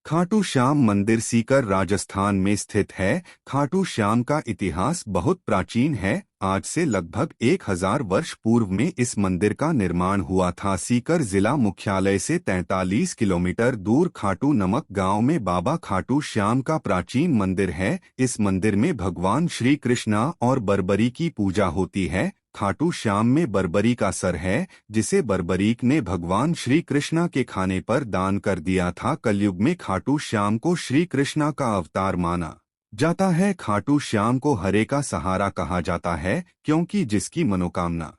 खाटू श्याम मंदिर सीकर राजस्थान में स्थित है। खाटू श्याम का इतिहास बहुत प्राचीन है। आज से लगभग 1000 वर्ष पूर्व में इस मंदिर का निर्माण हुआ था। सीकर जिला मुख्यालय से 43 किलोमीटर दूर खाटू नमक गांव में बाबा खाटू श्याम का प्राचीन मंदिर है। इस मंदिर में भगवान श्री कृष्णा और बर्बरी की पूजा होती है। खाटू श्याम में बर्बरी का सर है, जिसे बर्बरीक ने भगवान श्री कृष्णा के खाने पर दान कर दिया था। कलयुग में खाटू श्याम को श्री कृष्णा का अवतार माना जाता है। खाटू श्याम को हरे का सहारा कहा जाता है, क्योंकि जिसकी मनोकामना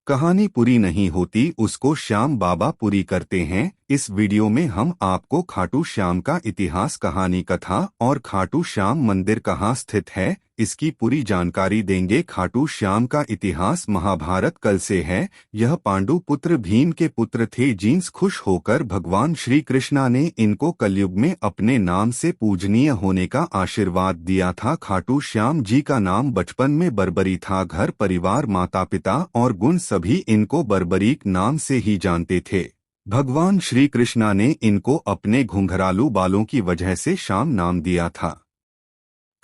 कहानी पूरी नहीं होती उसको श्याम बाबा पूरी करते हैं। इस वीडियो में हम आपको खाटू श्याम का इतिहास, कहानी, कथा और खाटू श्याम मंदिर कहाँ स्थित है, इसकी पूरी जानकारी देंगे। खाटू श्याम का इतिहास महाभारत काल से है। यह पांडु पुत्र भीम के पुत्र थे। जिनसे खुश होकर भगवान श्री कृष्णा ने इनको कलयुग में अपने नाम से पूजनीय होने का आशीर्वाद दिया था। खाटू श्याम जी का नाम बचपन में बर्बरी था। घर परिवार, माता पिता और गुण सभी इनको बर्बरीक नाम से ही जानते थे। भगवान श्री कृष्णा ने इनको अपने घुंघरालू बालों की वजह से श्याम नाम दिया था।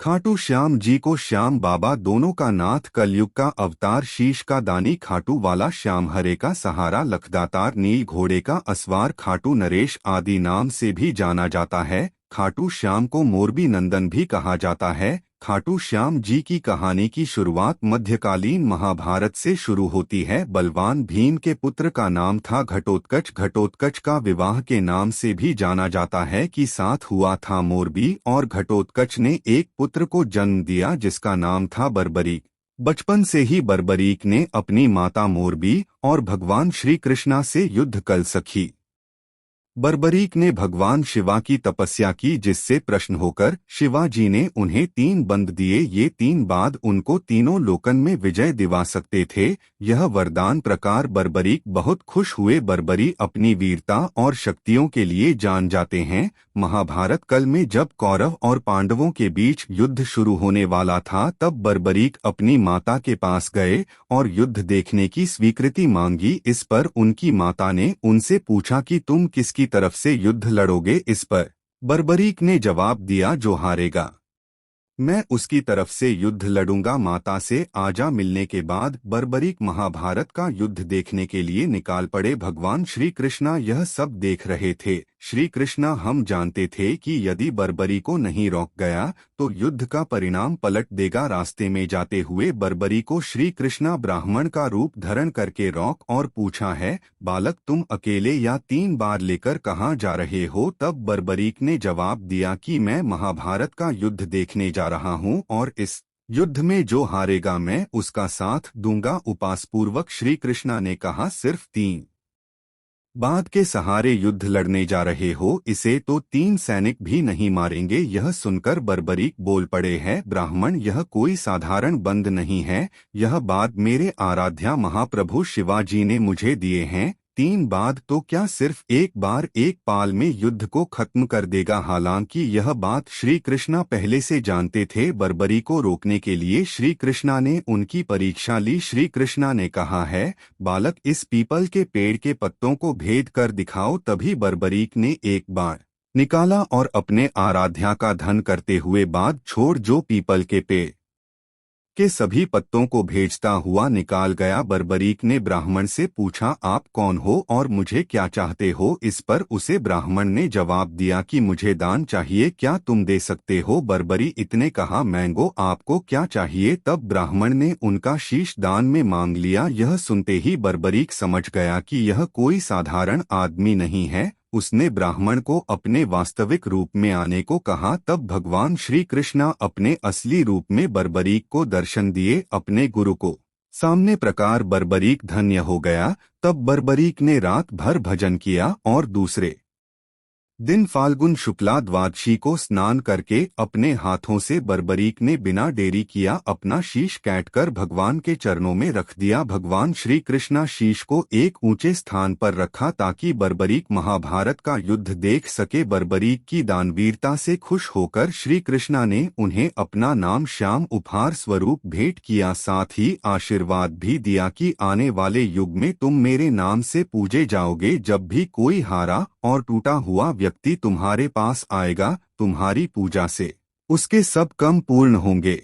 खाटू श्याम जी को श्याम बाबा, दोनों का नाथ, कलयुग का अवतार, शीश का दानी, खाटू वाला श्याम, हरे का सहारा, लखदातार, नील घोड़े का असवार, खाटू नरेश आदि नाम से भी जाना जाता है। खाटू श्याम को मोरबी नंदन भी कहा जाता है। खाटू श्याम जी की कहानी की शुरुआत मध्यकालीन महाभारत से शुरू होती है। बलवान भीम के पुत्र का नाम था घटोत्कच। घटोत्कच का विवाह के नाम से भी जाना जाता है कि साथ हुआ था मोरबी, और घटोत्कच ने एक पुत्र को जन्म दिया जिसका नाम था बर्बरीक। बचपन से ही बर्बरीक ने अपनी माता मोरबी और भगवान श्री कृष्णा से युद्ध कर सकी। बर्बरीक ने भगवान शिवा की तपस्या की, जिससे प्रसन्न होकर शिवा जी ने उन्हें 3 बंद दिए। ये 3 बाद उनको तीनों लोकन में विजय दिवा सकते थे। यह वरदान प्रकार बर्बरीक बहुत खुश हुए। बर्बरी अपनी वीरता और शक्तियों के लिए जान जाते हैं। महाभारत काल में जब कौरव और पांडवों के बीच युद्ध शुरू होने वाला था, तब बर्बरीक अपनी माता के पास गए और युद्ध देखने की स्वीकृति मांगी। इस पर उनकी माता ने उनसे पूछा कि तुम किसकी तरफ से युद्ध लड़ोगे। इस पर बर्बरीक ने जवाब दिया, जो हारेगा मैं उसकी तरफ से युद्ध लड़ूंगा। माता से आजा मिलने के बाद बर्बरीक महाभारत का युद्ध देखने के लिए निकाल पड़े। भगवान श्री कृष्णा यह सब देख रहे थे। श्री कृष्णा हम जानते थे कि यदि बर्बरी को नहीं रोक गया तो युद्ध का परिणाम पलट देगा। रास्ते में जाते हुए बर्बरी को श्री कृष्णा ब्राह्मण का रूप धारण करके रोक और पूछा है, बालक तुम अकेले या 3 बार लेकर कहाँ जा रहे हो। तब बर्बरीक ने जवाब दिया कि मैं महाभारत का युद्ध देखने जा रहा हूँ और इस युद्ध में जो हारेगा मैं उसका साथ दूंगा। उपास पूर्वक श्री कृष्णा ने कहा, सिर्फ 3 बाद के सहारे युद्ध लड़ने जा रहे हो, इसे तो 3 सैनिक भी नहीं मारेंगे। यह सुनकर बर्बरीक बोल पड़े हैं, ब्राह्मण यह कोई साधारण बंद नहीं है। यह बाद मेरे आराध्या महाप्रभु शिवाजी ने मुझे दिए हैं। 3 बाद तो क्या, सिर्फ 1 बार 1 पाल में युद्ध को खत्म कर देगा। हालांकि यह बात श्री कृष्णा पहले से जानते थे। बर्बरी को रोकने के लिए श्री कृष्णा ने उनकी परीक्षा ली। श्री कृष्णा ने कहा है, बालक इस पीपल के पेड़ के पत्तों को भेद कर दिखाओ। तभी बर्बरीक ने एक बाण निकाला और अपने आराध्या का धन करते हुए बाद छोड़ जो पीपल के पेड़ के सभी पत्तों को भेजता हुआ निकाल गया। बर्बरीक ने ब्राह्मण से पूछा, आप कौन हो और मुझे क्या चाहते हो। इस पर उसे ब्राह्मण ने जवाब दिया कि मुझे दान चाहिए, क्या तुम दे सकते हो। बर्बरी इतने कहा, मैंगो आपको क्या चाहिए। तब ब्राह्मण ने उनका शीश दान में मांग लिया। यह सुनते ही बर्बरीक समझ गया कि यह कोई साधारण आदमी नहीं है। उसने ब्राह्मण को अपने वास्तविक रूप में आने को कहा। तब भगवान श्री कृष्णा अपने असली रूप में बर्बरीक को दर्शन दिए। अपने गुरु को सामने प्रकार बर्बरीक धन्य हो गया। तब बर्बरीक ने रात भर भजन किया और दूसरे दिन फाल्गुन शुक्ला द्वादशी को स्नान करके अपने हाथों से बर्बरीक ने बिना देरी किया अपना शीश काटकर भगवान के चरणों में रख दिया। भगवान श्री कृष्णा शीश को एक ऊंचे स्थान पर रखा ताकि बर्बरीक महाभारत का युद्ध देख सके। बर्बरीक की दानवीरता से खुश होकर श्री कृष्णा ने उन्हें अपना नाम श्याम उपहार स्वरूप भेंट किया। साथ ही आशीर्वाद भी दिया कि आने वाले युग में तुम मेरे नाम से पूजे जाओगे। जब भी कोई हारा और टूटा हुआ व्यक्ति व्यक्ति तुम्हारे पास आएगा तुम्हारी पूजा से, उसके सब काम पूर्ण होंगे।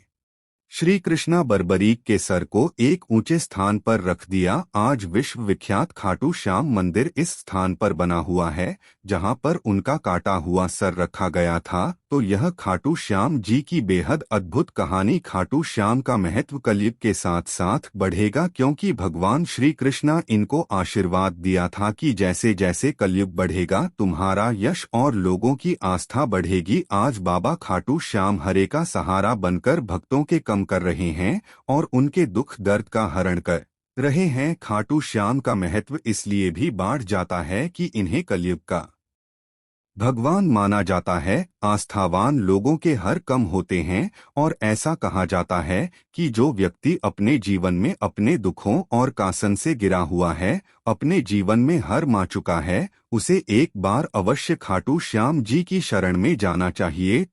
श्री कृष्णा बर्बरीक के सर को एक ऊंचे स्थान पर रख दिया। आज विश्व विख्यात खाटू श्याम मंदिर इस स्थान पर बना हुआ है जहां पर उनका काटा हुआ सर रखा गया था। तो यह खाटू श्याम जी की बेहद अद्भुत कहानी। खाटू श्याम का महत्व कलयुग के साथ साथ बढ़ेगा, क्योंकि भगवान श्री कृष्णा इनको आशीर्वाद दिया था कि जैसे जैसे कलयुग बढ़ेगा तुम्हारा यश और लोगों की आस्था बढ़ेगी। आज बाबा खाटू श्याम हरे का सहारा बनकर भक्तों के कम कर रहे हैं और उनके दुख दर्द का हरण कर रहे हैं। खाटू श्याम का महत्व इसलिए भी बढ़ जाता है कि इन्हें कलयुग का भगवान माना जाता है। आस्थावान लोगों के हर कम होते हैं और ऐसा कहा जाता है कि जो व्यक्ति अपने जीवन में अपने दुखों और कासन से गिरा हुआ है, अपने जीवन में हार मान चुका है, उसे एक बार अवश्य खाटू श्याम जी की शरण में जाना चाहिए।